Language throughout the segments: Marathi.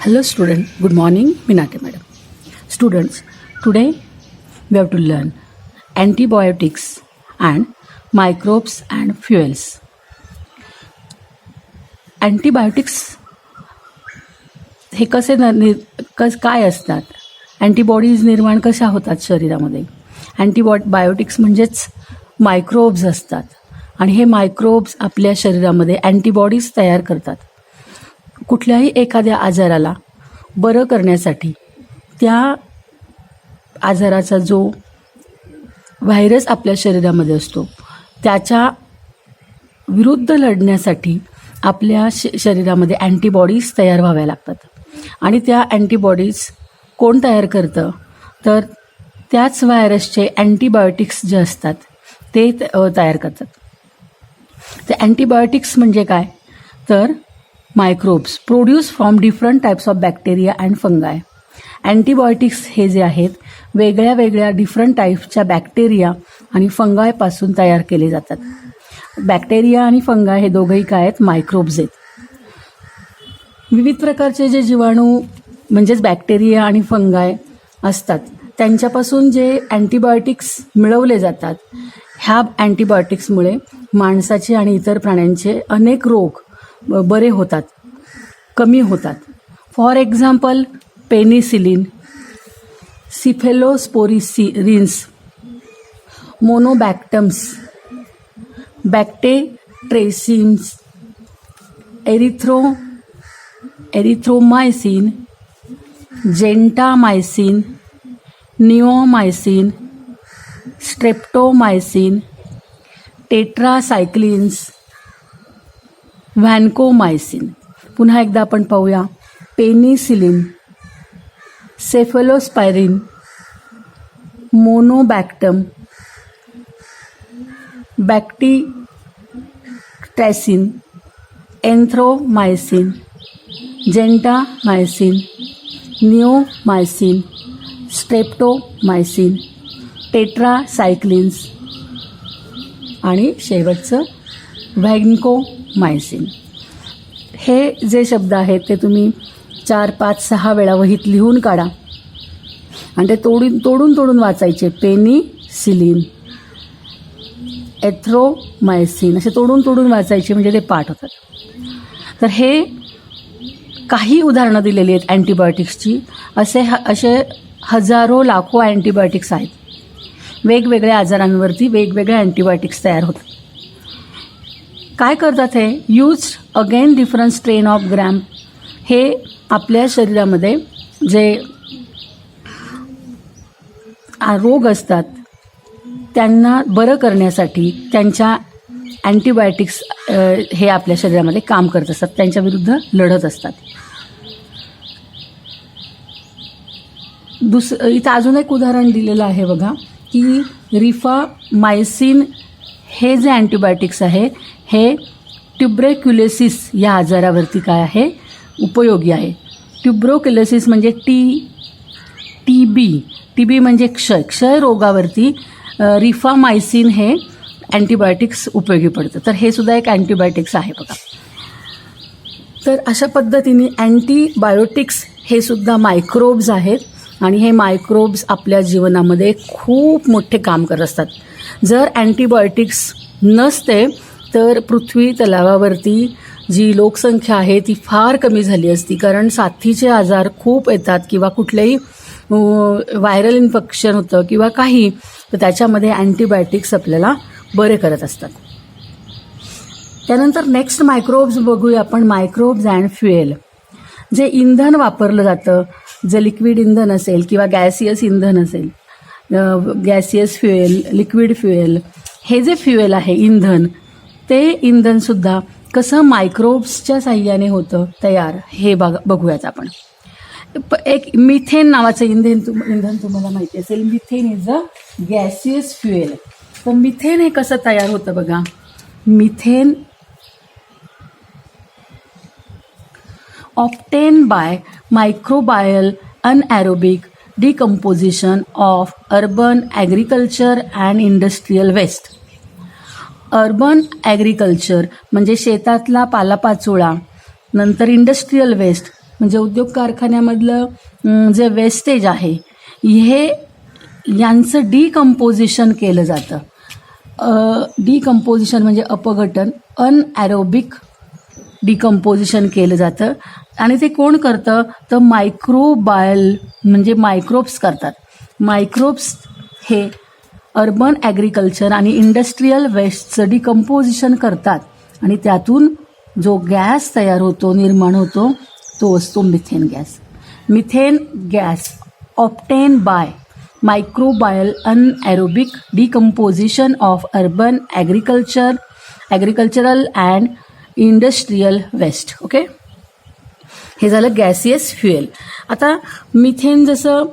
Hello student, good morning, Minake madam. Students, today we have to learn antibiotics and microbes and fuels. Antibiotics हे काय असतात? अँटीबॉडीज निर्माण कशा होतात शरीरामध्ये? अँटीबायोटिक्स म्हणजेच मायक्रोब्स असतात आणि हे मायक्रोब्स आपल्या शरीरामध्ये अँटीबॉडीज तयार करतात. कुठल्याही एखाद्या आजाराला बरं करण्यासाठी त्या आजाराचा जो व्हायरस आपल्या शरीरामध्ये असतो त्याच्या विरुद्ध लढण्यासाठी आपल्या शरीरामध्ये अँटीबॉडीज तयार व्हाव्या लागतात. आणि त्या अँटीबॉडीज कोण तयार करतं? तर त्याच व्हायरसचे अँटीबायोटिक्स जे असतात ते तयार करतात. ते अँटीबायोटिक्स म्हणजे काय? तर microbes produce from different types of bacteria and फंगाय. Antibiotics हे जे आहेत वेगळ्या वेगळ्या डिफरंट टाईप्सच्या बॅक्टेरिया आणि फंगायपासून तयार केले जातात. बॅक्टेरिया आणि फंगाय हे दोघंही काय आहेत? मायक्रोब्स आहेत. विविध प्रकारचे जे जीवाणू म्हणजेच बॅक्टेरिया आणि फंगाय असतात त्यांच्यापासून जे अँटीबायोटिक्स मिळवले जातात ह्या अँटीबायोटिक्समुळे माणसाचे आणि इतर प्राण्यांचे अनेक रोग बरे होतात, कमी होतात. For example penicillin, cephalosporins, monobactams, bacitracins, erythromycin, gentamicin, neomycin, streptomycin, tetracyclines, vancomycin. पुन्हा एकदा आपण पाहूया. पेनिसिलिन, सेफेलोस्पायरिन, मोनोबॅक्टम, बॅक्टेट्रेसिन, एन्थ्रोमायसिन, जेंटामायसिन, निओमायसिन, स्ट्रेप्टोमायसिन, टेट्रासायक्लिन्स आणि शेवटचं व्हॅन्कोमायसिन. हे जे शब्द आहेत ते तुम्ही 4, 5, 6 वेळा वहीत लिहून काढा आणि ते तोडून वाचायचे. पेनिसिलिन, एथ्रोमायसिन असे तोडून वाचायचे म्हणजे ते पाठ होतात. तर हे काही उदाहरणं दिलेली आहेत अँटीबायोटिक्सची. असे हजारो लाखो अँटीबायोटिक्स आहेत. वेगवेगळ्या आजारांवरती वेगवेगळे अँटीबायोटिक्स तयार होतात. काय करतात हे? Use again different strain of gram. हे आपल्या शरीरामध्ये जे रोग असतात त्यांना बरं करण्यासाठी त्यांच्या अँटीबायोटिक्स हे आपल्या शरीरामध्ये काम करत असतात, त्यांच्या विरुद्ध लढत असतात. इथं अजून एक उदाहरण दिलेलं आहे बघा की रिफामायसिन हे जे अँटीबायोटिक्स आहे हे ट्युबरक्युलोसिस या आजारावरती काय आहे? उपयोगी आहे. ट्युबरक्युलोसिस म्हणजे टीबी म्हणजे क्षय रोगावरती रिफामायसिन हे अँटीबायोटिक्स उपयोगी पडतं. तर हे सुद्धा एक अँटीबायोटिक्स आहे बघा. तर अशा पद्धतीने अँटीबायोटिक्स हे सुद्धा मायक्रोब्स आहेत आणि हे मायक्रोब्स आपल्या जीवनामध्ये खूप मोठे काम करत असतात. जर अँटीबायोटिक्स नसते तर पृथ्वी तलावावरती जी लोकसंख्या आहे ती फार कमी झाली असती. कारण साथीचे आजार खूप येतात किंवा कुठलेही व्हायरल इन्फेक्शन होतं किंवा काही, तर त्याच्यामध्ये अँटीबायोटिक्स आपल्याला बरे करत असतात. त्यानंतर नेक्स्ट मायक्रोब्स बघूया आपण. Microbes and fuel. जे इंधन वापरलं जातं, जे लिक्विड इंधन असेल किंवा गॅसियस इंधन असेल, गॅसियस फ्युएल, लिक्विड फ्युएल, हे जे फ्युएल आहे इंधन, ते इंधनसुद्धा कसं मायक्रोब्सच्या साह्याने होतं तयार हे बघूयात आपण. एक मिथेन नावाचं इंधन तुम्हाला माहिती असेल. Methane is a gaseous fuel. तर मिथेन हे कसं तयार होतं बघा. Methane obtain by microbial anaerobic decomposition of urban agriculture and industrial waste. Urban agriculture म्हणजे शेतातला पालापाचोळा, नंतर इंडस्ट्रियल वेस्ट म्हणजे उद्योग कारखान्यामधलं जे वेस्टेज आहे हे यांचं डिकम्पोजिशन केलं जातं. डिकम्पोजिशन म्हणजे अपघटन, अनॲरोबिक डिकम्पोजिशन केलं जातं. आणि ते कोण करतं तर मायक्रोबायल म्हणजे मायक्रोब्स करतात. मायक्रोब्स हे अर्बन ॲग्रिकल्चर आणि इंडस्ट्रीयल वेस्टचं डिकम्पोजिशन करतात आणि त्यातून जो गॅस तयार होतो, निर्माण होतो, तो असतो methane gas. Methane gas obtain by microbial anaerobic decomposition of urban agricultural and industrial waste. Okay, हे झालं गॅसियस फ्युएल. आता मिथेन जसं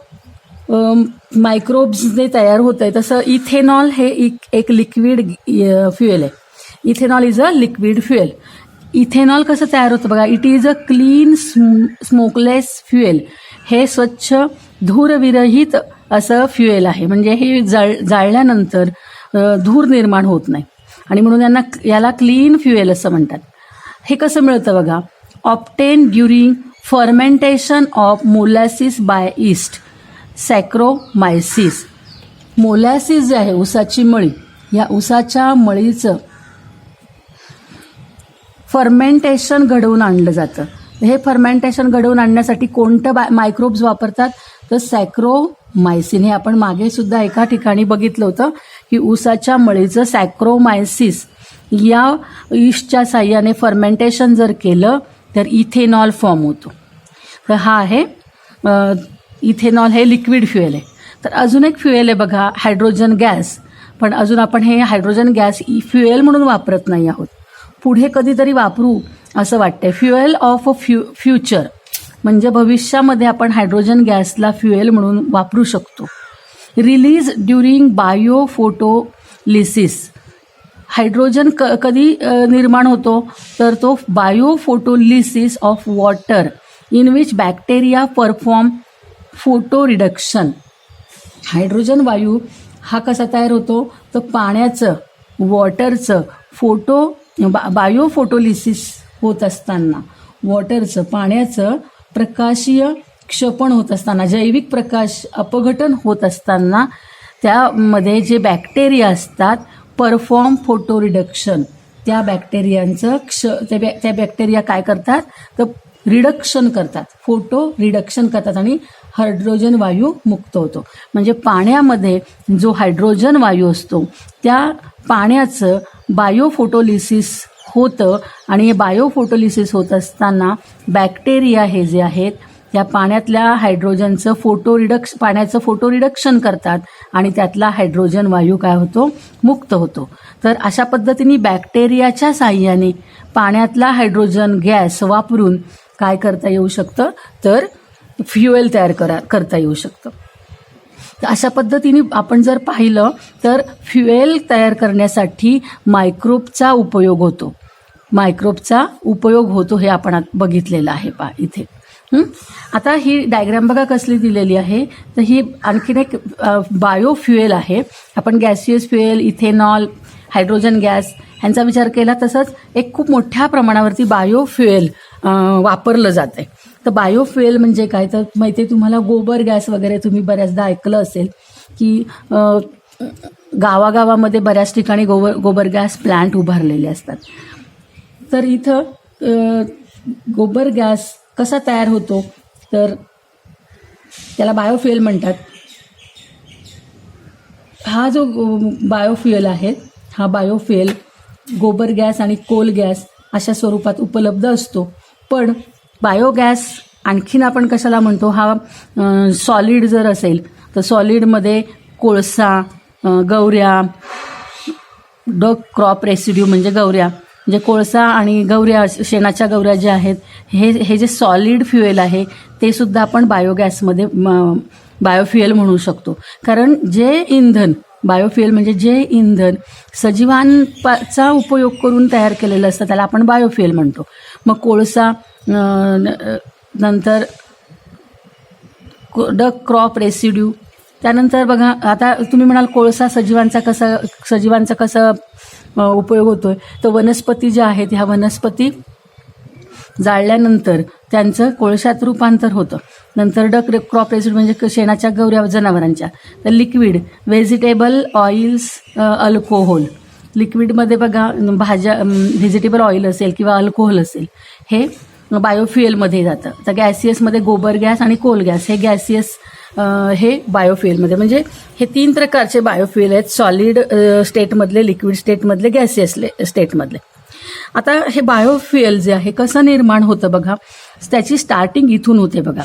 मायक्रोब्सने तयार होतं आहे तसं इथेनॉल हे एक लिक्विड फ्युएल आहे. Ethanol is a liquid fuel. Ethanol कसं तयार होतं बघा, it is a clean smokeless fuel. हे स्वच्छ धूरविरहित असं फ्युएल आहे. म्हणजे हे जाळल्यानंतर धूर निर्माण होत नाही आणि म्हणून याला क्लीन फ्युएल असं म्हणतात. हे कसं मिळतं बघा, obtain during fermentation of molasses by yeast saccharomyces. Molasses जे आहे ऊसाची मळी, या ऊसाच्या मळीचं फर्मेंटेशन घडवून आणलं जातं. हे फर्मेंटेशन घडवून आणण्यासाठी कोणतं मायक्रोब्स वापरतात तर सॅक्रोमायसिन. हे आपण मागे सुद्धा एका ठिकाणी बघितलं होतं की ऊसाच्या मळीचं सॅक्रोमायसिस या ईस्टच्या साह्याने फर्मेंटेशन जर केलं तर इथेनॉल फॉर्म होतो. तर हा आहे इथेनॉल, हे लिक्विड फ्युएल आहे. तर अजून एक फ्युएल आहे बघा, हायड्रोजन गॅस. पण अजून आपण हे हायड्रोजन गॅस फ्युएल म्हणून वापरत नाही आहोत, पुढे कधीतरी वापरू असं वाटतंय. फ्युएल ऑफ अ फ्युचर म्हणजे भविष्यामध्ये आपण हायड्रोजन गॅसला फ्युएल म्हणून वापरू शकतो. Release during बायोफोटोलिसिस. हायड्रोजन कधी निर्माण होतो तर तो biophotolysis of water in which bacteria perform photo reduction. Hydrogen वायू हा कसा तयार होतो तर पाण्याचं, वॉटरचं बायोफोटोलिसिस होत असताना, वॉटरचं पाण्याचं प्रकाशीय क्षपण होत असताना, जैविक प्रकाश अपघटन होत असताना त्यामध्ये जे बॅक्टेरिया असतात परफॉर्म फोटो रिडक्शन. त्या बॅक्टेरियांचं त्या बॅक्टेरिया काय करतात तर रिडक्शन करतात, फोटो रिडक्शन करतात आणि हायड्रोजन वायू मुक्त होतो. म्हणजे पाण्यामध्ये जो हायड्रोजन वायू असतो त्या पाण्याचं बायोफोटोलिसिस होतं आणि हे बायोफोटोलिसिस होत असताना बॅक्टेरिया हे जे आहेत त्या पाण्यातल्या हायड्रोजनचं पाण्याचं फोटो रिडक्शन करतात आणि त्यातला हायड्रोजन वायू काय होतो मुक्त होतो. तर अशा पद्धतीने बॅक्टेरियाच्या साह्याने पाण्यातला हायड्रोजन गॅस वापरून काय करता येऊ शकतं तर फ्युएल तयार करता येऊ शकतं. तर अशा पद्धतीने आपण जर पाहिलं तर फ्युएल तयार करण्यासाठी मायक्रोबचा उपयोग होतो हे आपण बघितलेलं आहे इथे. आता ही डायग्राम बघा कसली दिलेली आहे. तर ही आणखीन एक बायोफ्युएल आहे. आपण gaseous fuel, ethanol, hydrogen gas ह्यांचा विचार केला तसंच एक खूप मोठ्या प्रमाणावरती बायोफ्युएल वापरलं जातं. तर बायोफ्युएल म्हणजे काय तर माहिती आहे तुम्हाला, गोबर गॅस वगैरे तुम्ही बऱ्याचदा ऐकलं असेल की गावागावामध्ये बऱ्याच ठिकाणी गोबर गॅस प्लांट उभारलेले असतात. तर इथं गोबर गॅस कसा तयार होतो तर त्याला बायोफ्युएल म्हणतात. हा जो बायोफ्युएल आहे हा बायोफ्युएल गोबर गॅस आणि कोल गॅस अशा स्वरूपात उपलब्ध असतो. पण बायोगॅस आणखीन आपण कशाला म्हणतो, हा सॉलिड जर असेल तर सॉलिडमध्ये कोळसा, गवऱ्या, डग क्रॉप रेसिड्यू म्हणजे गवऱ्या, म्हणजे कोळसा आणि गवऱ्या, शेणाच्या गवऱ्या ज्या आहेत हे जे सॉलिड फ्युएल आहे ते सुद्धा आपण बायोगॅसमध्ये बायोफ्युएल म्हणू शकतो. कारण जे इंधन बायोफ्युएल म्हणजे जे इंधन सजीवांचा उपयोग करून तयार केलेलं असतं त्याला आपण बायोफ्युएल म्हणतो. मग कोळसा, नंतर डग क्रॉप रेसिड्यू, त्यानंतर बघा आता तुम्ही म्हणाल कोळसा सजीवांचा कसा उपयोग होतोय तर वनस्पती ज्या आहेत ह्या वनस्पती जाळल्यानंतर त्यांचं कोळशात रूपांतर होतं. नंतर डक क्रॉप रेसिड म्हणजे शेणाच्या गवऱ्या जनावरांच्या. तर लिक्विड व्हेजिटेबल ऑइल्स अल्कोहोल. लिक्विडमध्ये बघा भाज्या व्हेजिटेबल ऑइल असेल किंवा अल्कोहोल असेल हे बायोफ्युएलमध्ये जातं. तर गॅसियसमध्ये गोबर गॅस आणि कोल गॅस हे गॅसियस हे बायोफ्युएलमध्ये. म्हणजे हे 3 प्रकारचे बायोफ्युएल आहेत, सॉलिड स्टेटमधले, लिक्विड स्टेटमधले, गॅसियस स्टेटमधले. आता हे बायोफ्युएल जे आहे कसं निर्माण होतं बघा, त्याची स्टार्टिंग इथून होते बघा.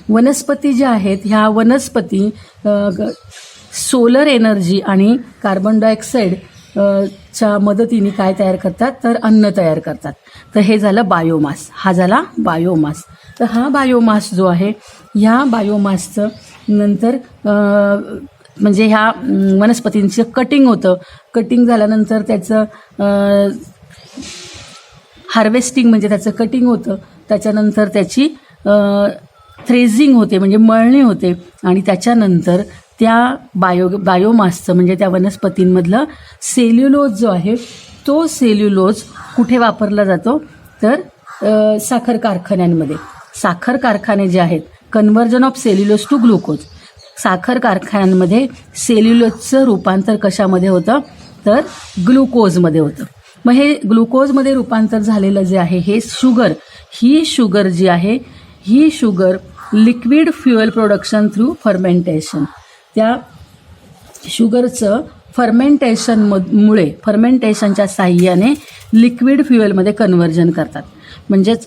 वनस्पती ज्या आहेत ह्या वनस्पती सोलर एनर्जी आणि कार्बन डायऑक्साईड च्या मदतीने काय तयार करतात, तर अन्न तयार करतात. तर हे झालं बायोमास, हा झाला बायोमास. तर हा बायोमास जो आहे ह्या बायोमासचं नंतर म्हणजे ह्या वनस्पतींचं कटिंग होतं. कटिंग झाल्यानंतर त्याचं हार्वेस्टिंग म्हणजे त्याचं कटिंग होतं. त्याच्यानंतर त्याची थ्रेझिंग होते म्हणजे मळणी होते. आणि त्याच्यानंतर त्या बायोमासचं म्हणजे त्या वनस्पतींमधलं सेल्युलोज जो आहे तो सेल्युलोज कुठे वापरला जातो, तर साखर कारखान्यांमध्ये. साखर कारखाने जे आहेत, conversion of cellulose to glucose. साखर कारखान्यांमध्ये सेल्युलोजचं रूपांतर कशामध्ये होतं, तर ग्लुकोजमध्ये होतं. मग हे ग्लुकोजमध्ये रूपांतर झालेलं जे आहे हे शुगर, ही शुगर जी आहे ही sugar liquid fuel production through fermentation. त्या शुगरचं फर्मेंटेशनमुळे फर्मेंटेशनच्या साह्याने लिक्विड फ्युएलमध्ये कन्व्हर्जन करतात. म्हणजेच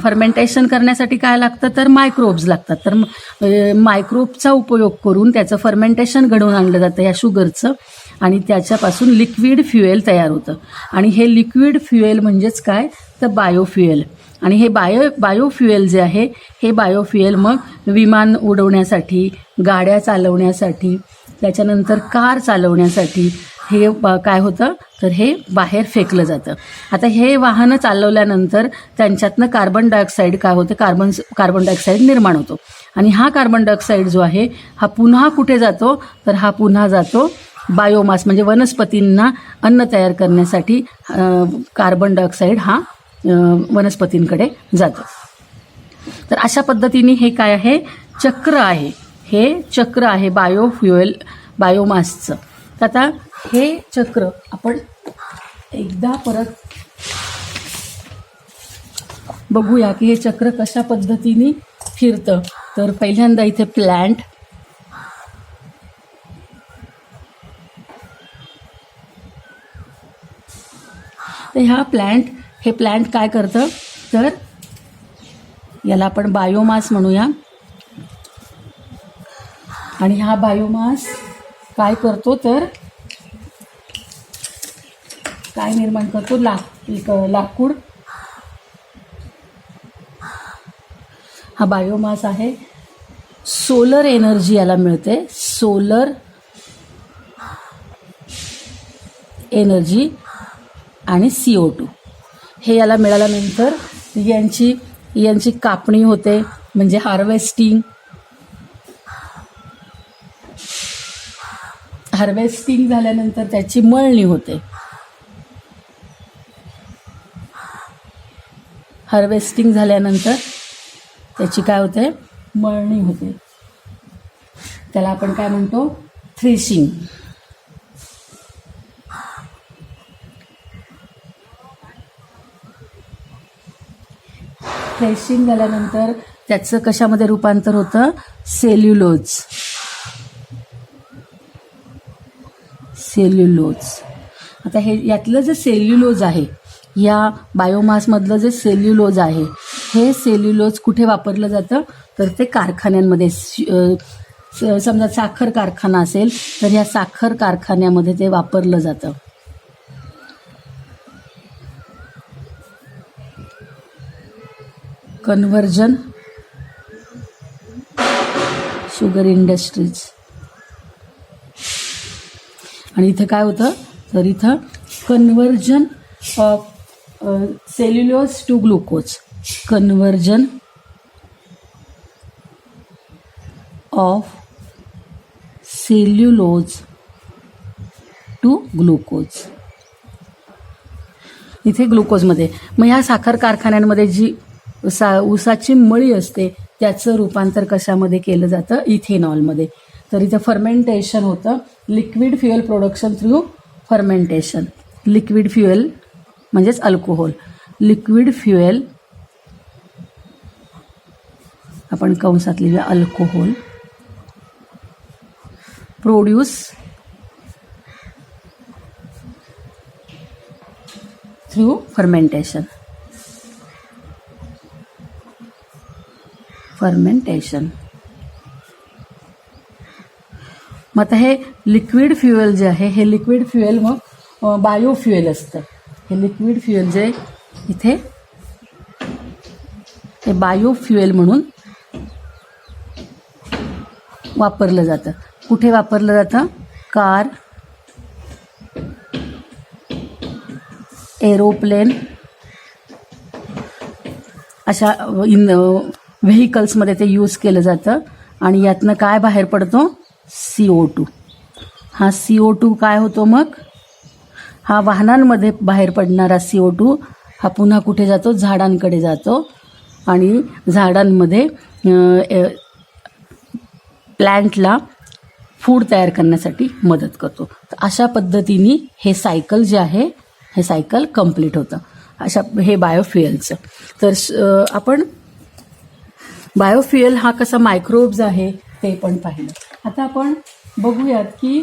फर्मेंटेशन करण्यासाठी काय लागतं, तर मायक्रोब्स लागतात. तर मायक्रोबचा उपयोग करून त्याचं फर्मेंटेशन घडवून आणलं जातं या शुगरचं आणि त्याच्यापासून लिक्विड फ्युएल तयार होतं. आणि हे लिक्विड फ्युएल म्हणजेच काय, तर बायोफ्युएल. आणि हे बायोफ्युएल जे आहे हे बायोफ्युएल मग विमान उडवण्यासाठी, गाड्या चालवण्यासाठी, त्याच्यानंतर कार चालवण्यासाठी हे काय होतं, तर हे बाहेर फेकलं जातं. आता हे वाहनं चालवल्यानंतर त्यांच्यातनं कार्बन डायऑक्साईड काय होते, कार्बन डायऑक्साईड निर्माण होतो. आणि हा कार्बन डायऑक्साईड जो आहे हा पुन्हा कुठे जातो, तर हा पुन्हा जातो बायोमास म्हणजे वनस्पतींना अन्न तयार करण्यासाठी. कार्बन डायऑक्साईड हा वनस्पतींकडे जातो. तर अशा पद्धतीने हे काय आहे, चक्र आहे. हे चक्र आहे बायोफ्युएल बायोमासचं. तर आता हे चक्र आपण एकदा परत बघूया की हे चक्र कशा पद्धतीने फिरतं. तर पहिल्यांदा इथे प्लांट, तर ह्या हे प्लांट काय करतं, तर याला आपण बायोमास म्हणूया. आणि हा बायोमास काय करतो, तर काय निर्माण करतो, लाकूड. हा बायोमास आहे. सोलर एनर्जी याला मिळते, सोलर एनर्जी आणि CO2 हे याला मिळाल्यानंतर यांची कापणी होते म्हणजे हार्वेस्टिंग झाल्यानंतर त्याची मळणी होते. हार्वेस्टिंग झाल्यानंतर त्याची काय होते, मळणी होते. त्याला आपण काय म्हणतो, थ्रेशिंग. थ्रेशिंग झाल्यानंतर त्याचं कशामध्ये रूपांतर होतं, सेल्युलोज. आता हे यातलं जे सेल्युलोज आहे, या बायोमासमधलं जे सेल्युलोज आहे हे सेल्युलोज कुठे वापरलं जातं, तर ते कारखान्यांमध्ये. समजा साखर कारखाना असेल तर ह्या साखर कारखान्यामध्ये ते वापरलं जातं. Conversion sugar industries. आणि इथं काय होतं, तर इथं conversion of cellulose to glucose. Conversion of cellulose to glucose. इथे ग्लुकोजमध्ये. मग ह्या साखर कारखान्यांमध्ये जी ऊसाची मळी असते त्याचं रूपांतर कशामध्ये केलं जातं? इथेनॉलमध्ये. तर इथं फर्मेंटेशन होतं, liquid fuel production through fermentation. Liquid fuel म्हणजेच अल्कोहोल. लिक्विड फ्युएल आपण कंसात लिहूया, अल्कोहोल प्रोड्यूस थ्रू फर्मेंटेशन. मग आता हे लिक्विड फ्युएल जे आहे, हे लिक्विड फ्युएल मग बायोफ्युएल असतं. हे लिक्विड फ्युएल जे इथे हे बायोफ्युएल म्हणून वापरलं जातं. कुठे वापरलं जातं? कार, एरोप्लेन अशा व्हेकल्समध्ये ते यूज केलं जातं. आणि यातनं काय बाहेर पडतो? CO2. हा CO2 काय होतो मग? हा वाहनांमध्ये बाहेर पडणारा CO2 हा पुन्हा कुठे जातो? झाडांकडे जातो आणि झाडांमध्ये प्लॅन्टला फूड तयार करण्यासाठी मदत करतो. तर अशा पद्धतीने हे सायकल जे आहे, हे सायकल कंप्लीट होतं. अशा हे बायोफ्युएलचं. तर आपण बायोफ्युएल हा कसा मायक्रोब्स आहे ते पण पाहिलं. आता आपण बघूयात की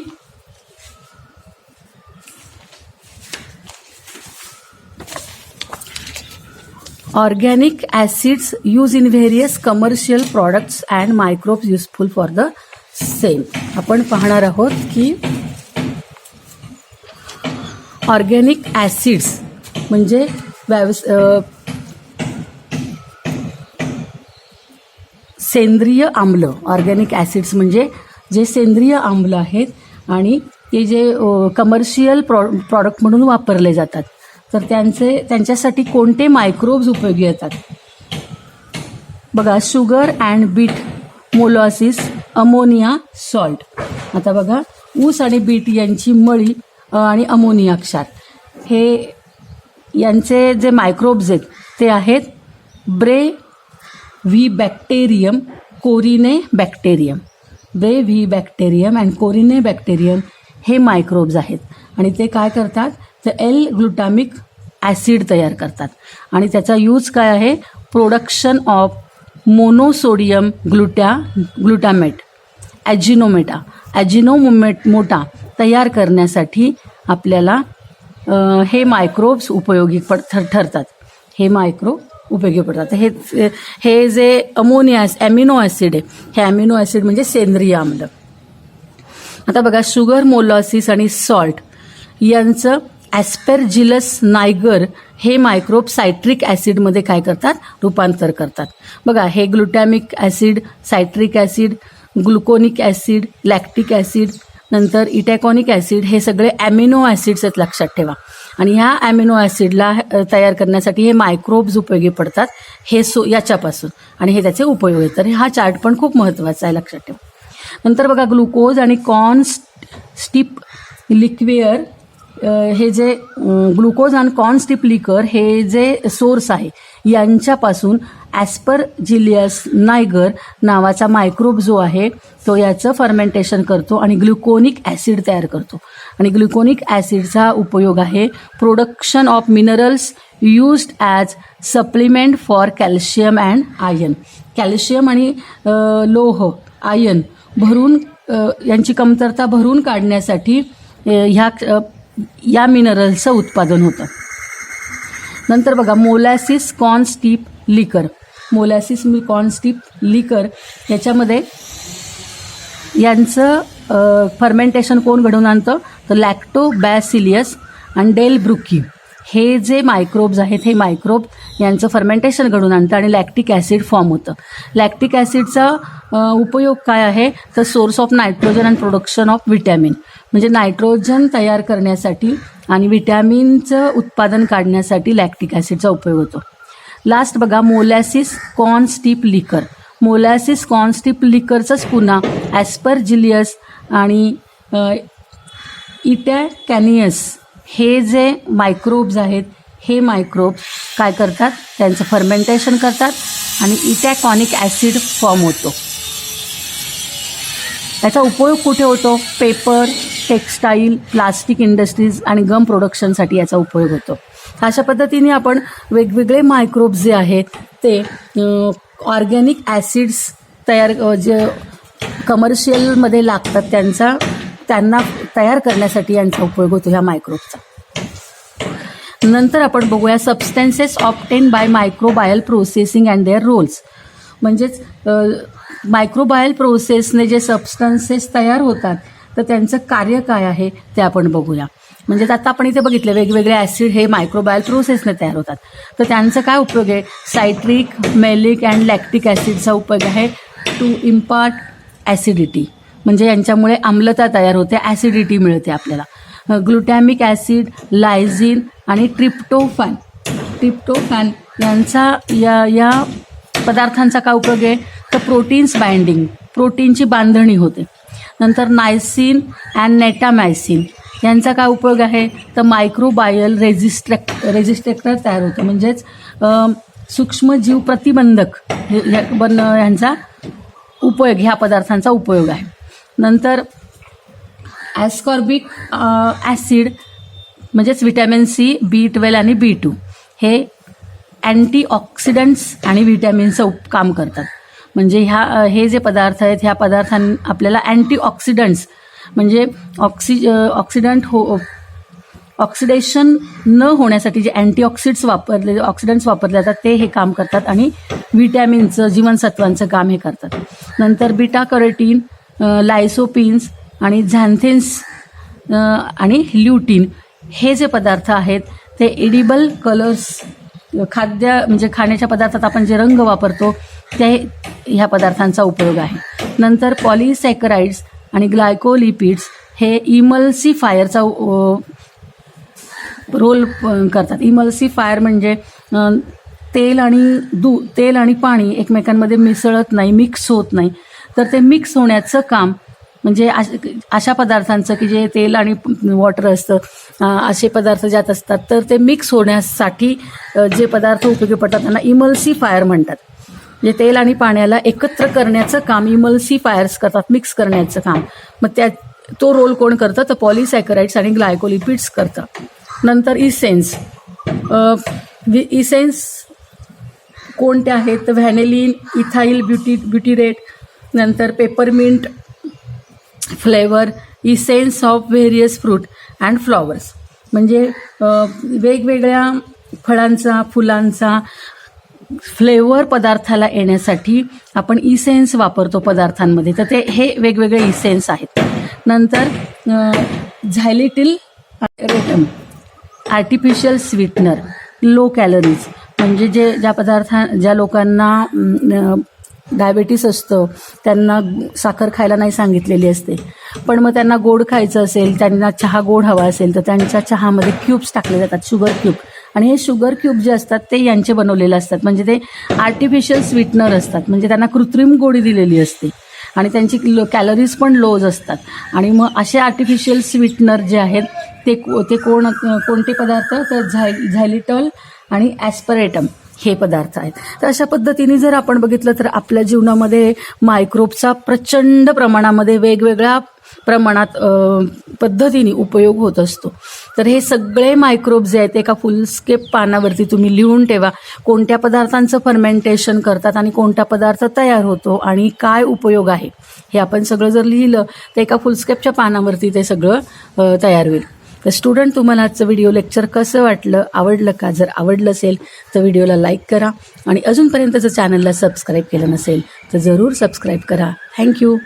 organic acids use in various commercial products and microbes useful for the same. आपण पाहणार आहोत की ऑर्गॅनिक ॲसिड्स म्हणजे सेंद्रिय आम्ल. ऑर्गॅनिक ॲसिड्स म्हणजे जे सेंद्रिय आम्ल आहेत आणि ते जे कमर्शियल प्रॉडक्ट म्हणून वापरले जातात. तर त्यांच्यासाठी कोणते मायक्रोब्स उपयोगी येतात? बघा, sugar and beet molasses, ammonia, salt. आता बघा, ऊस आणि बीट यांची मळी आणि अमोनिया क्षार हे यांचे जे मायक्रोब्स आहेत ते आहेत V bacterium, Corynebacterium. V bacterium and Corynebacterium हे मायक्रोब्स आहेत. आणि ते काय करतात? तर ग्लुटामिक ॲसिड तयार करतात. आणि त्याचा यूज काय आहे? प्रोडक्शन ऑफ मोनोसोडियम ग्लुटामेट, ॲजिनोमोटा तयार करण्यासाठी आपल्याला हे मायक्रोब्स उपयोगी ठरतात. हे मायक्रोब उपयोगी पडतात. हे जे ॲमिनो ॲसिड आहे, हे ॲमिनो ॲसिड म्हणजे सेंद्रिय आम्ल. आता बघा, शुगर, मोलॉसिस आणि सॉल्ट यांचं ॲस्पेरजिलस नायगर हे मायक्रोब सायट्रिक ॲसिडमध्ये काय करतात? रूपांतर करतात. बघा, हे glutamic acid, citric acid, gluconic acid, lactic acid, नंतर इटॅकॉनिक ॲसिड हे सगळे ॲमिनो ॲसिड्स आहेत, लक्षात ठेवा. आणि ह्या ॲमिनो ॲसिडला तयार करण्यासाठी हे मायक्रोब्स उपयोगी पडतात. हे याच्यापासून आणि हे त्याचे उपयोग आहेत. तर हा चार्ट पण खूप महत्त्वाचा आहे, लक्षात ठेवा. नंतर बघा, ग्लुकोज आणि कॉर्न स्टिप लिक्वेअर हे जे ग्लुकोज आणि कॉर्न स्टिप लिकर हे जे सोर्स आहे यांच्यापासून ॲस्परजिलियस नायगर नावाचा मायक्रोब जो आहे तो याचं फर्मेंटेशन करतो आणि ग्लुकोनिक ॲसिड तयार करतो. आणि ग्लुकोनिक ॲसिडचा उपयोग आहे production of minerals used as supplement for calcium and iron. Calcium आणि लोह, आयर्न भरून यांची कमतरता भरून काढण्यासाठी या मिनरल्सचं उत्पादन होतं. नंतर बघा, मोलॅसिस कॉर्न स्टिप लिकर. मोलॅसिस कॉर्न स्टिप लिकर याच्यामध्ये यांचं फर्मेंटेशन कोण घडवून आणतं? तर लॅक्टोबॅसिलियस आणि डेल ब्रुकी हे जे मायक्रोब्स आहेत हे मायक्रोब यांचं फर्मेंटेशन घडून आणतं आणि लॅक्टिक ॲसिड फॉर्म होतं. लॅक्टिक ॲसिडचा उपयोग काय आहे? तर source of nitrogen and production of vitamin. म्हणजे नायट्रोजन तयार करण्यासाठी आणि व्हिटॅमिनचं उत्पादन काढण्यासाठी लॅक्टिक ॲसिडचा उपयोग होतो. लास्ट बघा, मोलॅसिस कॉर्न स्टिप लिकर. मोलॅसिस कॉर्न स्टिप लिकरचंच पुन्हा ॲस्परजिलियस आणि इटॅकॅनियस हे जे मायक्रोब्स आहेत हे मायक्रोब्स काय करतात, त्यांचं फर्मेंटेशन करतात आणि इटॅकॉनिक ॲसिड फॉर्म होतो. त्याचा उपयोग कुठे होतो? पेपर, टेक्स्टाईल, प्लास्टिक इंडस्ट्रीज आणि गम प्रोडक्शनसाठी याचा उपयोग होतो. अशा पद्धतीने आपण वेगवेगळे मायक्रोब्स जे आहेत ते ऑर्गॅनिक ॲसिड्स तयार जे कमर्शियलमध्ये लागतात त्यांना तयार करण्यासाठी यांचा उपयोग होतो ह्या मायक्रोबचा. नंतर आपण बघूया substances obtain by microbial processing and their roles. म्हणजेच मायक्रोबायल प्रोसेसने जे सबस्टन्सेस तयार होतात तर त्यांचं कार्य काय आहे ते आपण बघूया. म्हणजे आता आपण इथे बघितलं वेगवेगळे ॲसिड हे मायक्रोबायल प्रोसेसने तयार होतात. तर त्यांचा काय उपयोग आहे? सायट्रिक, मेलिक अँड लॅक्टिक ॲसिडचा उपयोग आहे टू इम्पार्ट ॲसिडिटी. म्हणजे यांच्यामुळे आम्लता तयार होते, ॲसिडिटी मिळते आपल्याला. ग्लुटॅमिक ॲसिड, लायझिन आणि ट्रिप्टोफॅन यांचा या पदार्थांचा काय उपयोग आहे? तर प्रोटीन्स बाइंडिंग, प्रोटीनची बांधणी होते. नंतर नायसिन अँड नेटामायसिन यांचा काय उपयोग आहे? तर मायक्रोबायल रेजिस्ट्रेक्टर तयार होतं. म्हणजेच सूक्ष्मजीव प्रतिबंधक यांचा उपयोग, ह्या पदार्थांचा उपयोग आहे. नंतर ॲस्कॉर्बिक ॲसिड म्हणजेच व्हिटॅमिन सी, B12 आणि B2 हे अँटीऑक्सिडंट्स आणि व्हिटॅमिनचं काम करतात. म्हणजे हे जे पदार्थ आहेत ह्या आपल्याला अँटीऑक्सिडंट्स म्हणजे ऑक्सिडेशन न होण्यासाठी जे ऑक्सिडंट्स वापरले जातात ते हे काम करतात आणि व्हिटॅमिनचं, जीवनसत्वांचं काम हे करतात. नंतर बीटा कॅरोटीन, लायसोपिन्स आणि झॅन्थिन्स आणि ल्युटीन हे जे पदार्थ आहेत ते एडिबल कलर्स, म्हणजे खाण्याच्या पदार्थात आपण जे रंग वापरतो ते ह्या पदार्थांचा उपयोग आहे. नंतर पॉलिसॅकराइड्स आणि ग्लायकोलिपिड्स हे इमल्सिफायरचा रोल करतात. इमल्सिफायर म्हणजे तेल आणि पाणी एकमेकांमध्ये मिसळत नाही, मिक्स होत नाही. तर ते मिक्स होण्याचं काम म्हणजे अशा पदार्थांचं की जे तेल आणि वॉटर असतं, असे पदार्थ ज्यात असतात तर ते मिक्स होण्यासाठी जे पदार्थ उपयोगी पडतात त्यांना इमल्सिफायर म्हणतात. म्हणजे तेल आणि पाण्याला एकत्र करण्याचं काम इमल्सिफायर्स करतात, मिक्स करण्याचं काम. मग तो रोल कोण करतं? तर पॉलिसॅकराइड्स आणि ग्लायकोलिपिड्स करतं. नंतर इसेन्स कोणते आहेत? तर व्हॅनिलिन, इथाइल ब्युटिरेट, नंतर peppermint flavour, essence of various fruit and flowers. म्हणजे वेगवेगळ्या फळांचा, फुलांचा फ्लेवर पदार्थाला येण्यासाठी आपण इसेन्स वापरतो पदार्थांमध्ये. तर हे वेगवेगळे इसेन्स आहेत. नंतर झायलिटिल रेटम, आर्टिफिशियल स्वीटनर, लो कॅलरीज. म्हणजे ज्या लोकांना डायबेटीस असतं त्यांना साखर खायला नाही सांगितलेली असते, पण मग त्यांना गोड खायचं असेल, त्यांना चहा गोड हवा असेल तर त्यांच्या चहामध्ये क्यूब्स टाकले जातात, शुगर क्यूब. आणि हे शुगर क्यूब जे असतात ते यांचे बनवलेले असतात. म्हणजे ते आर्टिफिशियल स्वीटनर असतात. म्हणजे त्यांना कृत्रिम गोडी दिलेली असते आणि त्यांची कॅलरीज पण लोज असतात. आणि मग असे आर्टिफिशियल स्वीटनर जे आहेत ते कोणते पदार्थ? तर झायलिटॉल आणि ॲस्परेटम हे पदार्थ आहेत. तर अशा पद्धतीने जर आपण बघितलं तर आपल्या जीवनामध्ये मायक्रोबचा प्रचंड प्रमाणामध्ये वेगवेगळ्या प्रमाणात पद्धतीने उपयोग होत असतो. तर हे सगळे मायक्रोब जे आहेत एका फुलस्केप पानावरती तुम्ही लिहून ठेवा. कोणत्या पदार्थांचं फर्मेंटेशन करतात आणि कोणता पदार्थ तयार होतो आणि काय उपयोग आहे हे आपण सगळं जर लिहिलं तर एका फुलस्केपच्या पानावरती ते सगळं तयार होईल. तर स्टुडंट, तुम्हाला आजचं व्हिडिओ लेक्चर कसं वाटलं? आवडलं का? जर आवडलं असेल तर व्हिडिओला लाईक करा आणि अजूनपर्यंत जर चॅनलला सबस्क्राईब केलं नसेल तर जरूर सबस्क्राईब करा. थँक्यू.